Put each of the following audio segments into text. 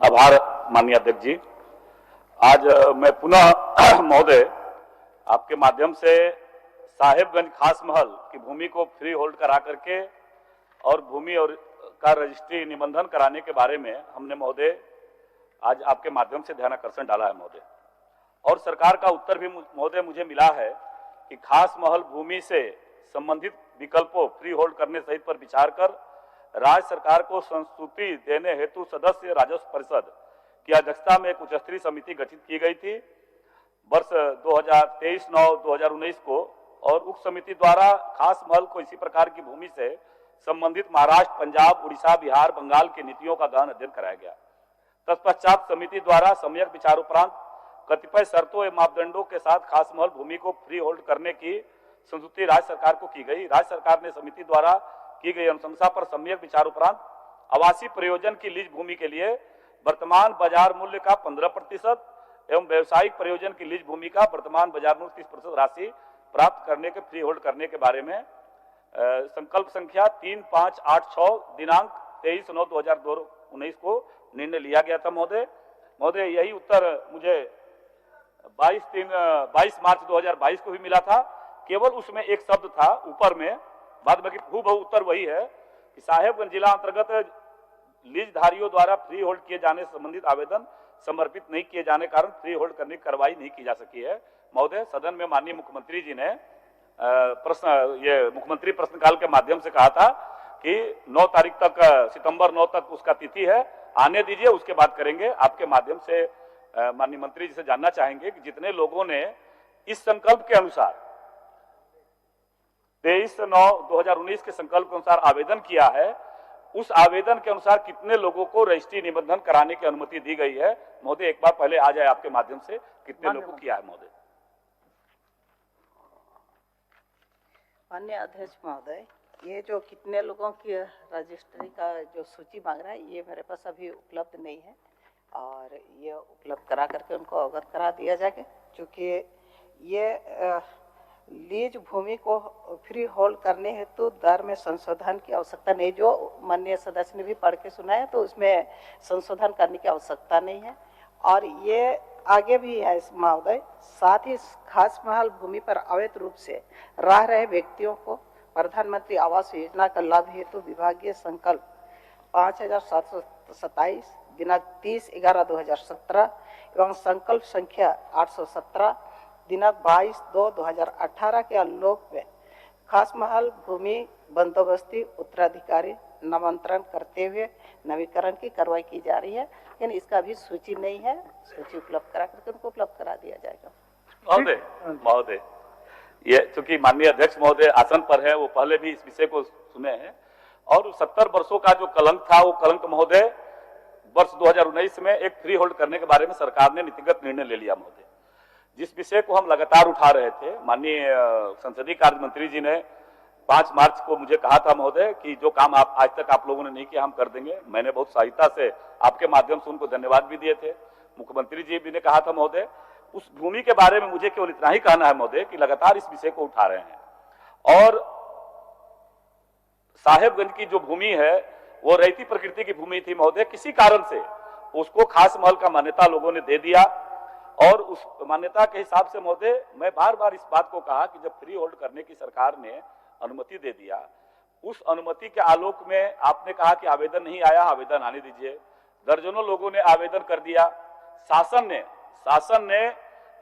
आभार माननीय अध्यक्ष जी। आज मैं पुनः महोदय आपके माध्यम से साहेबगंज खास महल की भूमि को फ्री होल्ड करा करके और भूमि और का रजिस्ट्री निबंधन कराने के बारे में हमने महोदय आज आपके माध्यम से ध्यानाकर्षण डाला है महोदय। और सरकार का उत्तर भी महोदय मुझे मिला है कि खास महल भूमि से संबंधित विकल्पों फ्री होल्ड करने सहित पर विचार कर राज्य सरकार को संस्तुति देने हेतु सदस्य राजस्व परिषद की अध्यक्षता में एक उच्च स्तरीय समिति गठित की गई थी वर्ष 2023-9-2019 को, और उक्त समिति द्वारा खास महल को इसी प्रकार की भूमि से संबंधित महाराष्ट्र, पंजाब, उड़ीसा, बिहार, बंगाल की नीतियों का गहन अध्ययन कराया गया। तत्पश्चात समिति द्वारा सम्यक विचार उपरांत कतिपय शर्तों एवं मापदंडों के साथ खास महल भूमि को फ्री होल्ड करने की संस्तुति राज्य सरकार को की गई। राज्य सरकार ने समिति द्वारा की गई अनुशंसा पर सम्यक विचार उपरांत आवासीय प्रयोजन की लीज भूमि के लिए वर्तमान बाजार मूल्य का 15% एवं व्यावसायिक प्रयोजन की लीज भूमि का वर्तमान बाजार मूल्य 30% राशि प्राप्त करने के फ्री होल्ड करने के बारे में संकल्प संख्या 3586 दिनांक 23/9/2019 को निर्णय लिया गया था महोदय। यही उत्तर मुझे 22 मार्च 2022 को भी मिला था। केवल उसमें एक शब्द था ऊपर में, बाद बाकी हूबहू उत्तर वही है कि साहेबगंज जिला अंतर्गत लीजधारियों द्वारा फ्री होल्ड किए जाने से संबंधित आवेदन समर्पित नहीं किए जाने कारण फ्री होल्ड करने की कार्रवाई नहीं की जा सकी है। महोदय, सदन में माननीय मुख्यमंत्री जी ने मुख्यमंत्री प्रश्नकाल के माध्यम से कहा था कि 9 तारीख तक, सितंबर 9 तक उसका तिथि है, आने दीजिए, उसके बाद करेंगे। आपके माध्यम से माननीय मंत्री जी से जानना चाहेंगे कि जितने लोगों ने इस संकल्प के अनुसार 23/9/2019 के संकल्प के अनुसार आवेदन किया है, उस आवेदन के अनुसार कितने लोगों को रजिस्ट्री निबंधन कराने की अनुमति दी गई है। महोदय, एक बार पहले आ जाए आपके माध्यम से, कितने लोगों को किया है महोदय। माननीय अध्यक्ष महोदय, ये जो कितने लोगों की रजिस्ट्री का जो सूची मांग रहा है, ये मेरे पास अभी उपलब्ध नहीं है और ये उपलब्ध करा करके उनको अवगत करा दिया जाएगा, क्योंकि ये लीज भूमि को फ्री होल्ड करने हेतु दर में संशोधन की आवश्यकता नहीं, जो माननीय सदस्य ने भी पढ़ के सुना है, तो उसमें संशोधन करने की आवश्यकता नहीं है। और ये आगे भी है इस महोदय, साथ ही खास महल भूमि पर अवैध रूप से रह रहे व्यक्तियों को प्रधानमंत्री आवास योजना का लाभ हेतु विभागीय संकल्प 5727 दिनांक 30/11/2017 एवं संकल्प संख्या 817 दिनांक 22/2/2018 के आलोक में खास महल भूमि बंदोबस्ती उत्तराधिकारी नामांतरण करते हुए नवीकरण की कार्रवाई की जा रही है, लेकिन इसका भी सूची नहीं है। सूची उपलब्ध करा करके उनको उपलब्ध करा दिया जाएगा। महोदय, ये चूंकि माननीय अध्यक्ष महोदय आसन पर है, वो पहले भी इस विषय को सुने हैं, और 70 वर्षों का जो कलंक था, वो कलंक महोदय वर्ष 2019 में एक फ्री होल्ड करने के बारे में सरकार ने नीतिगत निर्णय ले लिया महोदय, जिस विषय को हम लगातार उठा रहे थे। माननीय संसदीय कार्य मंत्री जी ने 5 मार्च को मुझे कहा था महोदय कि जो काम आप आज तक आप लोगों ने नहीं किया, हम कर देंगे। मैंने बहुत सहायता से आपके माध्यम से उनको धन्यवाद भी दिए थे। मुख्यमंत्री जी भी ने कहा था महोदय। उस भूमि के बारे में मुझे केवल इतना ही कहना है महोदय कि लगातार इस विषय को उठा रहे हैं, और साहेबगंज की जो भूमि है वो रैयती प्रकृति की भूमि थी महोदय। किसी कारण से उसको खास महल का मान्यता लोगों ने दे दिया, और उस मान्यता के हिसाब से महोदय मैं बार बार इस बात को कहा कि जब फ्री होल्ड करने की सरकार ने अनुमति दे दिया, उस अनुमति के आलोक में आपने कहा कि आवेदन नहीं आया, आवेदन आने दीजिए। दर्जनों लोगों ने आवेदन कर दिया। शासन ने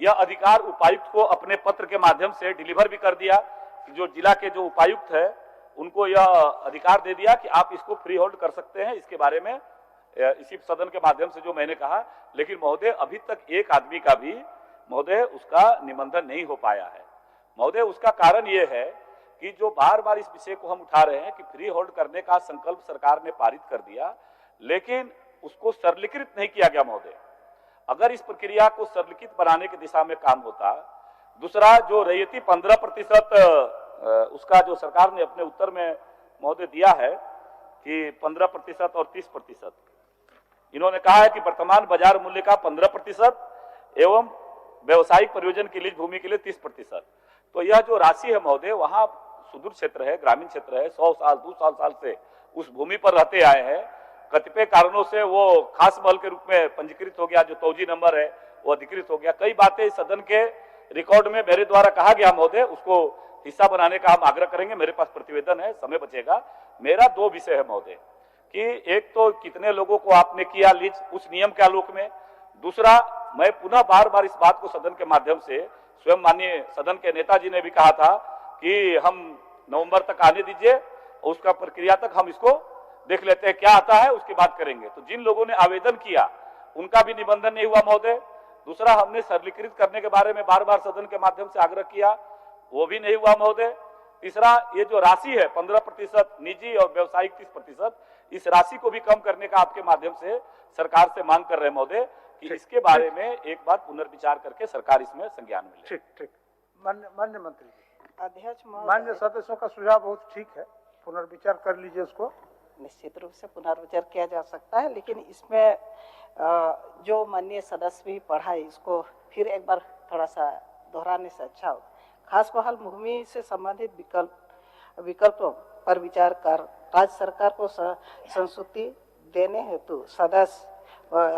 यह अधिकार उपायुक्त को अपने पत्र के माध्यम से डिलीवर भी कर दिया कि जो जिला के जो उपायुक्त है उनको यह अधिकार दे दिया कि आप इसको फ्री होल्ड कर सकते हैं। इसके बारे में इसी सदन के माध्यम से जो मैंने कहा, लेकिन महोदय अभी तक एक आदमी का भी महोदय उसका निबंधन नहीं हो पाया है महोदय। उसका कारण यह है कि जो बार बार इस विषय को हम उठा रहे हैं कि फ्री होल्ड करने का संकल्प सरकार ने पारित कर दिया, लेकिन उसको सरलीकृत नहीं किया गया महोदय। अगर इस प्रक्रिया को सरलीकृत बनाने की दिशा में काम होता, दूसरा जो रैयती 15% उसका जो सरकार ने अपने उत्तर में महोदय दिया है कि 15% और 30%, इन्होंने कहा है कि वर्तमान बाजार मूल्य का 15% एवं व्यवसायिक प्रयोजन के लिए भूमि के लिए 30%। तो यह जो राशि है महोदय, वहां सुदूर क्षेत्र है, ग्रामीण क्षेत्र है, 100 साल 200 साल से उस भूमि पर रहते आए हैं। कतिपय कारणों से वो खास महल के रूप में पंजीकृत हो गया, जो तौजी नंबर है वो अधिकृत हो गया। कई बातें सदन के रिकॉर्ड में मेरे द्वारा कहा गया महोदय, उसको हिस्सा बनाने का हम आग्रह करेंगे। मेरे पास प्रतिवेदन है, समय बचेगा। मेरा 2 विषय है महोदय कि एक तो कितने लोगों को आपने किया लीज उस नियम के आलोक में, दूसरा मैं पुनः बार बार इस बात को सदन के माध्यम से, स्वयं माननीय सदन के नेताजी ने भी कहा था कि हम नवंबर तक आने दीजिए, उसका प्रक्रिया तक हम इसको देख लेते हैं क्या आता है, उसकी बात करेंगे। तो जिन लोगों ने आवेदन किया उनका भी निबंधन नहीं हुआ महोदय। दूसरा, हमने सरलीकृत करने के बारे में बार बार सदन के माध्यम से आग्रह किया, वो भी नहीं हुआ महोदय। तीसरा, ये जो राशि है 15% निजी और व्यवसायिक 30%, इस राशि को भी कम करने का आपके माध्यम से सरकार से मांग कर रहे हैं महोदय कि इसके बारे में एक बार पुनर्विचार करके सरकार इसमें संज्ञान में ले। ठीक ठीक। माननीय मंत्री जी, अध्यक्ष माननीय महोदय, सदस्यों का सुझाव बहुत ठीक है, पुनर्विचार कर लीजिए उसको। निश्चित रूप से पुनर्विचार किया जा सकता है, लेकिन इसमें जो माननीय सदस्य भी पढ़ा है, इसको फिर एक बार थोड़ा सा दोहराने से अच्छा हो। खास बहाल भूमि से संबंधित विकल्पों पर विचार कर राज्य सरकार को संस्तुति देने हेतु सदस्य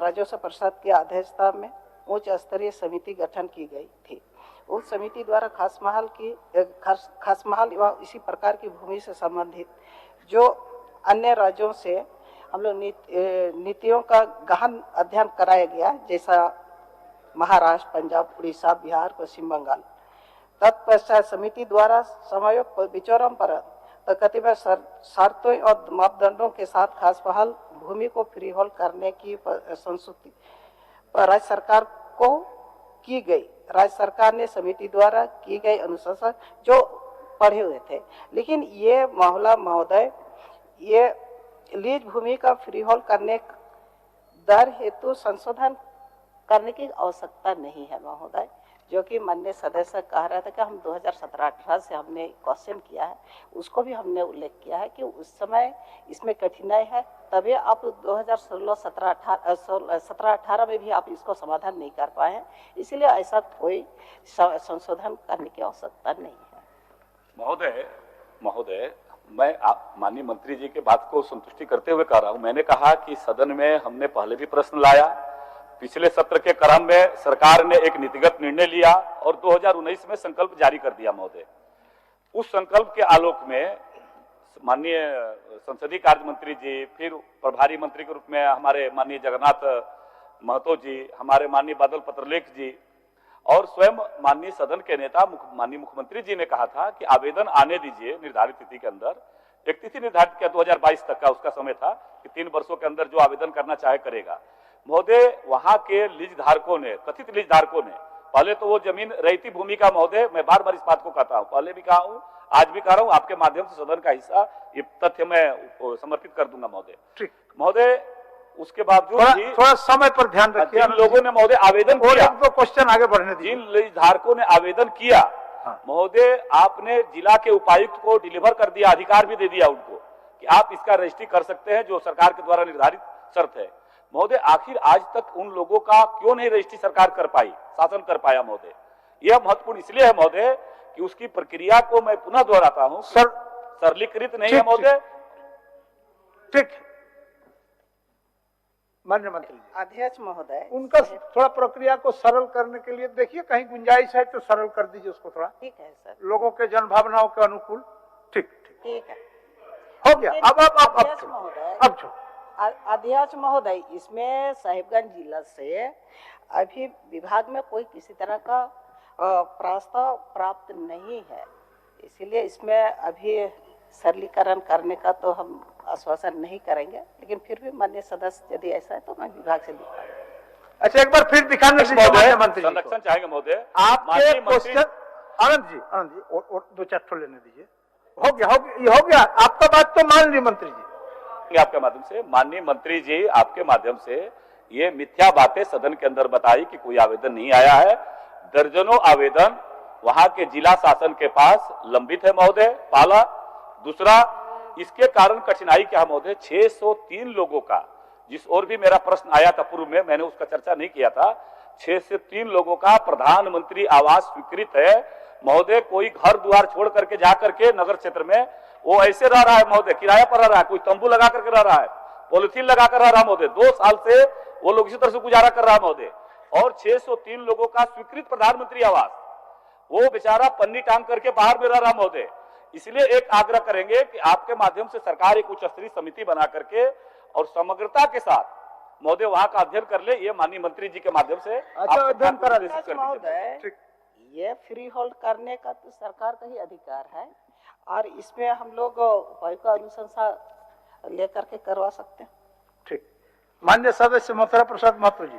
राजस्व परिषद की अध्यक्षता में उच्च स्तरीय समिति गठन की गई थी। उस समिति द्वारा खास महल एवं इसी प्रकार की भूमि से संबंधित जो अन्य राज्यों से हम लोग नीतियों का गहन अध्ययन कराया गया, जैसा महाराष्ट्र, पंजाब, उड़ीसा, बिहार, पश्चिम बंगाल। तत्पश्चात समिति द्वारा समयोग विचारों पर कतिपय शर्तों और मापदंडों के साथ खास बहाल भूमि को फ्री होल्ड करने की संस्तुति राज्य सरकार को की गई। राज्य सरकार ने समिति द्वारा की गई अनुशंसा जो पढ़े हुए थे, लेकिन ये मामला महोदय, ये लीज भूमि का फ्री होल्ड करने दर हेतु संशोधन करने की आवश्यकता नहीं है महोदय, जो कि माननीय सदस्य कह रहे थे कि हम 2017-18 से हमने क्वेश्चन किया है, उसको भी हमने उल्लेख किया है कि उस समय इसमें कठिनाई है, तभी आप 2016-17-18 में भी आप इसको समाधान नहीं कर पाए हैं, इसलिए ऐसा कोई संशोधन करने की आवश्यकता नहीं है। महोदय मैं माननीय मंत्री जी के बात को संतुष्टि करते हुए कह रहा हूं। मैंने कहा कि सदन में हमने पहले भी प्रश्न लाया, पिछले सत्र के क्रम में सरकार ने एक नीतिगत निर्णय लिया और 2019 में संकल्प जारी कर दिया महोदय। उस संकल्प के आलोक में माननीय संसदीय कार्य मंत्री जी, फिर प्रभारी मंत्री के रूप में हमारे माननीय जगन्नाथ महतो जी, हमारे माननीय बादल पत्रलेख जी और स्वयं माननीय सदन के नेता माननीय मुख्यमंत्री जी ने कहा था कि आवेदन आने दीजिए निर्धारित तिथि के अंदर। एक तिथि निर्धारित किया 2022 तक का उसका समय था कि 3 वर्षों के अंदर जो आवेदन करना चाहे करेगा। महोदय, वहां के लीज धारकों ने, कथित लीज धारकों ने, पहले तो वो जमीन रैयती भूमि का, महोदय मैं बार बार इस बात को कहता हूं, पहले भी कहा हूं, आज भी कह रहा हूं, आपके माध्यम से सदन का हिस्सा ये तथ्य मैं समर्पित कर दूंगा महोदय। ठीक महोदय, उसके बावजूद थोड़ा समय पर ध्यान रखिए। जिन लोगों ने महोदय आवेदन किया, तो क्वेश्चन आगे बढ़ने दीजिए। जिन लीज धारकों ने आवेदन किया महोदय, आपने जिला के उपायुक्त को डिलीवर कर दिया, अधिकार भी दे दिया उनको कि आप इसका रजिस्ट्री कर सकते हैं, जो सरकार के द्वारा निर्धारित शर्त है। महोदय, आखिर आज तक उन लोगों का क्यों नहीं रजिस्ट्री सरकार कर पाई, शासन कर पाया महोदय? यह महत्वपूर्ण इसलिए है महोदय कि उसकी प्रक्रिया को मैं पुनः दोहराता हूं, सरलीकृत नहीं है महोदय। ठीक, माननीय मंत्री जी। अध्यक्ष महोदय, उनका थोड़ा प्रक्रिया को सरल करने के लिए देखिए, कहीं गुंजाइश है तो सरल कर दीजिए उसको थोड़ा। ठीक है सर, लोगों के जन भावनाओं के अनुकूल। ठीक ठीक ठीक है, हो गया। अब अध्यक्ष महोदय, इसमें साहिबगंज जिला से अभी विभाग में कोई किसी तरह का प्रस्ताव प्राप्त नहीं है, इसीलिए इसमें अभी सरलीकरण करने का तो हम आश्वासन नहीं करेंगे, लेकिन फिर भी माननीय सदस्य यदि ऐसा है तो मैं विभाग से दिखा। अच्छा, एक बार फिर दिखाने से मंत्री संरक्षण चाहेंगे महोदय। आपके क्वेश्चन आनंद जी और 2-4 ठो लेने दीजिए। हो गया आपका बात तो मान ली मंत्री जी। आपके माध्यम से माननीय मंत्री जी, आपके माध्यम से ये मिथ्या बातें सदन के अंदर बताई कि कोई आवेदन नहीं आया है। दर्जनों आवेदन वहां के जिला शासन के पास लंबित है महोदय, पहला। दूसरा, इसके कारण कठिनाई क्या महोदय, 603 लोगों का, जिस और भी मेरा प्रश्न आया था पूर्व में, मैंने उसका चर्चा नहीं किया था, 603 लोगों का प्रधानमंत्री आवास स्वीकृत है महोदय। कोई घर द्वार छोड़ करके जा करके नगर क्षेत्र में वो ऐसे रह रहा है महोदय, किराया पर रह रहा है, कोई तंबू लगा करके रह रहा है, पॉलिथीन लगाकर रह रहा महोदय, 2 साल से वो लोग इसी तरह से गुजारा कर रहा महोदय। और 603 लोगों का स्वीकृत प्रधानमंत्री आवास, वो बेचारा पन्नी टांग करके बाहर में रह रहा महोदय। इसलिए एक आग्रह करेंगे कि आपके माध्यम से सरकार एक उच्च स्तरीय समिति बना करके और समग्रता के साथ महोदय वहां का अध्ययन कर ले। ये माननीय मंत्री जी के माध्यम से अध्ययन करा दीजिए। महोदय, ये फ्री होल्ड करने का तो सरकार का ही अधिकार है और इसमें हम लोग उपाय का अनुशंसा लेकर के करवा सकते हैं। ठीक, माननीय सदस्य मथुरा प्रसाद महतो जी।